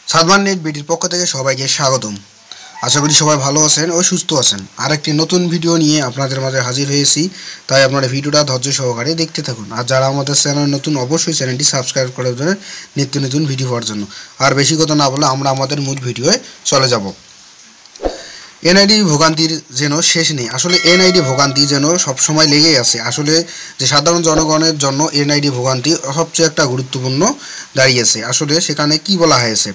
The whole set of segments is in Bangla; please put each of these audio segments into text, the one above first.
সাদমান নেট বিডির পক্ষ থেকে সবাইকে স্বাগতম। আশা করি সবাই ভালো আছেন ও সুস্থ আছেন। আরেকটি নতুন ভিডিও নিয়ে আপনাদের মাঝে হাজির হয়েছি, তাই আপনারা ভিডিওটা ধৈর্য সহকারে দেখতে থাকুন। আর যারা আমাদের চ্যানেল নতুন, অবশ্যই চ্যানেলটি সাবস্ক্রাইব করে দেবেন নিত্য নতুন ভিডিও পাওয়ার জন্য। আর বেশি কথা না বলে আমরা আমাদের মূল ভিডিওয়ে চলে যাব। এনআইডি ভোগান্তির যেন শেষ নেই। আসলে এনআইডি ভোগান্তি যেন সবসময় লেগেই আছে। আসলে যে সাধারণ জনগণের জন্য এনআইডি ভোগান্তি সবচেয়ে একটা গুরুত্বপূর্ণ দাঁড়িয়েছে। আসলে সেখানে কি বলা হয়েছে,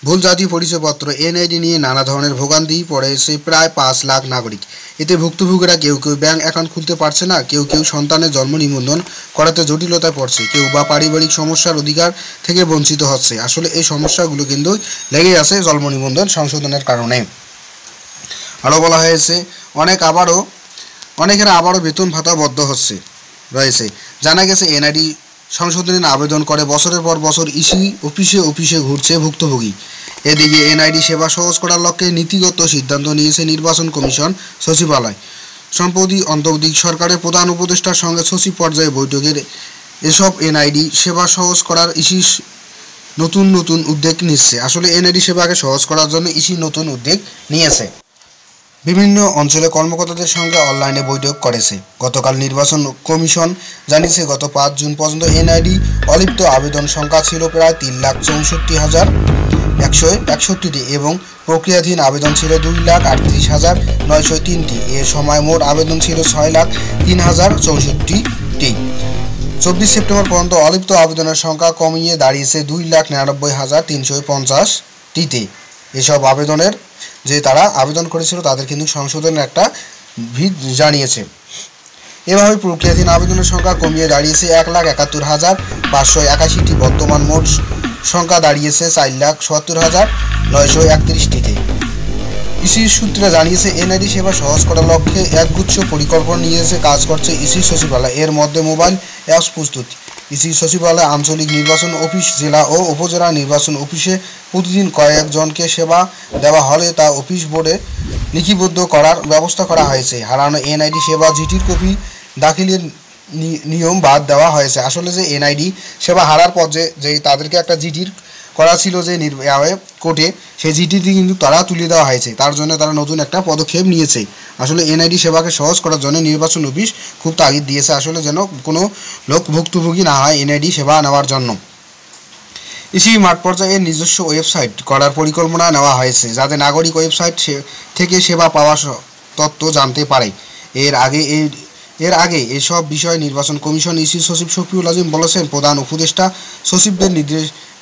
ভুল জাতীয় পরিচয়পত্র এনআইডি নিয়ে নানা ধরনের ভোগান্তি পড়েছে প্রায় 5 লাখ নাগরিক। এতে ভুক্তভোগীরা কেউ কেউ ব্যাংক অ্যাকাউন্ট খুলতে পারছে না, কেউ কেউ সন্তানের জন্ম নিবন্ধন করাতে জটিলতায় পড়ছে, কেউ বা পারিবারিক সমস্যার অধিকার থেকে বঞ্চিত হচ্ছে। আসলে এই সমস্যাগুলো কিন্তু লেগেই আছে জন্ম নিবন্ধন সংশোধনের কারণে। আরও বলা হয়েছে অনেকের আবারও বেতন ভাতা বদ্ধ রয়েছে। জানা গেছে এনআইডি সংশোধনের আবেদন করে বছরের পর বছর ইসি অফিসে ঘুরছে ভুক্তভোগী। এদিকে এনআইডি সেবা সহজ করার লক্ষ্যে নীতিগত সিদ্ধান্ত নিয়েছে নির্বাচন কমিশন সচিবালয়। সম্প্রতি অন্তর্বর্তী সরকারের প্রধান উপদেষ্টার সঙ্গে সচিব পর্যায়ে বৈঠকের এসব এনআইডি সেবা সহজ করার ইসি নতুন উদ্যোগ নিচ্ছে। আসলে এনআইডি সেবাকে সহজ করার জন্য ইসি নতুন উদ্যোগ নিয়েছে। বিভিন্ন অঞ্চলে কর্মকর্তাদের সঙ্গে অনলাইনে বৈঠক করেছে। গতকাল নির্বাচন কমিশন জানিয়েছে, গত 5 জুন পর্যন্ত এনআইডি অলিপ্ত আবেদন সংখ্যা ছিল প্রায় 3,64,161টি এবং প্রক্রিয়াধীন আবেদন ছিল 2,38,903টি। এ সময় মোট আবেদন ছিল 6,03,064টি। 24 সেপ্টেম্বর পর্যন্ত অলিপ্ত আবেদনের সংখ্যা কমিয়ে দাঁড়িয়েছে 2,99,350টিতে। এসব আবেদনের যে তারা আবেদন করেছিল তাদের কিন্তু সংশোধনের একটা ভিত জানিয়েছে। এভাবে প্রক্রিয়াধীন আবেদনের সংখ্যা কমিয়ে দাঁড়িয়েছে 1,71,581টি। বর্তমান মোট সংখ্যা দাঁড়িয়েছে 4,77,931টিতে। ইসি সূত্রে জানিয়েছে, এনআইডি সেবা সহজ করার লক্ষ্যে একগুচ্ছ পরিকল্পনা নিয়েছে কাজ করছে ইসি সচিবালয়। এর মধ্যে মোবাইল অ্যাপস প্রস্তুতি। ইসি সচিবালয় আঞ্চলিক নির্বাচন অফিস, জেলা ও উপজেলা নির্বাচন অফিসে প্রতিদিন কয়েকজনকে সেবা দেওয়া হলে তা অফিস বোর্ডে লিপিবদ্ধ করার ব্যবস্থা করা হয়েছে। হারানো এনআইডি সেবা জিটির কপি দাখিলের নিয়ম বাদ দেওয়া হয়েছে। আসলে যে এনআইডি সেবা হারার পর যে তাদেরকে একটা জিটির করা ছিল যে কোর্টে, সেই জিটিটি কিন্তু তারা তুলে দেওয়া হয়েছে। তার জন্য তারা নতুন একটা পদক্ষেপ নিয়েছে। আসলে এনআইডি সেবাকে সহজ করার জন্য নির্বাচন অফিস খুব তাগিদ দিয়েছে, আসলে যেন কোনো লোক ভুক্তভোগী না হয় এনআইডি সেবা নেওয়ার জন্য। ইসি মাঠ পর্যায়ে নিজস্ব ওয়েবসাইট করার পরিকল্পনা নেওয়া হয়েছে, যাতে নাগরিক ওয়েবসাইট থেকে সেবা পাওয়া তথ্য জানতে পারে। এর আগে এসব বিষয়ে নির্বাচন কমিশন ইসি সচিব শফিউল আজিম বলেছেন, প্রধান উপদেষ্টা সচিবদের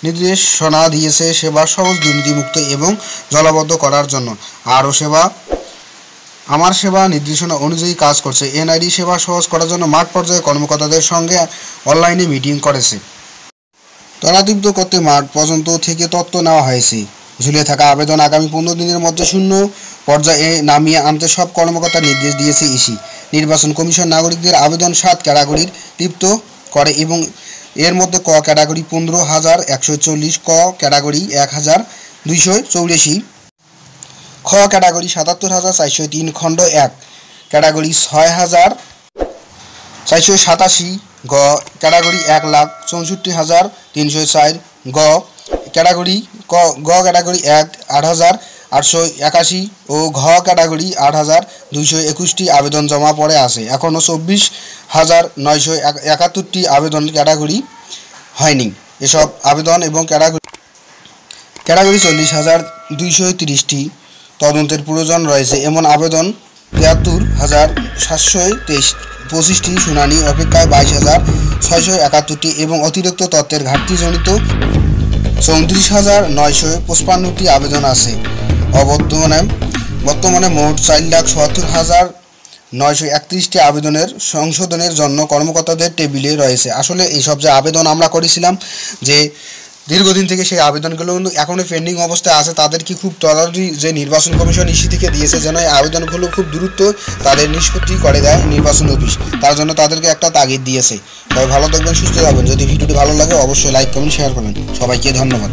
নির্দেশনা দিয়েছে সেবা সহজ, দুর্নীতিমুক্ত এবং জলাবদ্ধ করার জন্য। আমার সেবা নির্দেশনা অনুযায়ী কাজ করছে। এনআইডি সেবা সহজ করার জন্য মাঠ পর্যায়ে কর্মকর্তাদের সঙ্গে অনলাইনে মিটিং করেছে। ত্বরান্বিত করতে মাঠ পর্যন্ত থেকে তথ্য নেওয়া হয়েছে। ঝুলে থাকা আবেদন আগামী 15 দিনের মধ্যে শূন্য পর্যায়ে নামিয়ে আনতে সব কর্মকর্তার নির্দেশ দিয়েছে ইসি। নির্বাচন কমিশন নাগরিকদের আবেদন 7 ক্যাটাগরির লিপ্ত করে এবং এর মধ্যে ক ক্যাটাগরি 15,140, ক ক্যাটাগরি 1,284, খ ক্যাটাগরি 77,403, খণ্ড 1 ক্যাটাগরি 6,487, গ ক্যাটাগরি 1,64,304, গ ক্যাটাগরি 1 8,881 ও ঘ ক্যাটাগরি 8,221টি আবেদন জমা পড়ে আছে। এখনও 24,971টি আবেদন ক্যাটাগরি হয়নি। এসব আবেদন এবং ক্যাটাগরি 40,230টি তদন্তের প্রয়োজন রয়েছে। এমন আবেদন 73,725টি, শুনানি অপেক্ষায় 22,671টি এবং অতিরিক্ত তথ্যের ঘাটতিজনিত 34,955টি আবেদন আছে। বর্তমানে মোট 4,77,931টি আবেদনের সংশোধনের জন্য কর্মকর্তাদের টেবিলে রয়েছে। আসলে এইসব যে আবেদন আমরা করেছিলাম যে দীর্ঘদিন থেকে, সেই আবেদনগুলো কিন্তু এখনও পেন্ডিং অবস্থায় আছে। তাদেরকে খুব তাড়াতাড়ি যে নির্বাচন কমিশন ইসি থেকে দিয়েছে যেন এই আবেদনগুলো খুব দ্রুত তাদের নিষ্পত্তি করে দেয় নির্বাচন অফিস, তার জন্য তাদেরকে একটা তাগিদ দিয়েছে। সবাই ভালো থাকবেন, সুস্থ থাকবেন। যদি ভিডিওটি ভালো লাগে অবশ্যই লাইক, কমেন্ট, শেয়ার করবেন। সবাইকে ধন্যবাদ।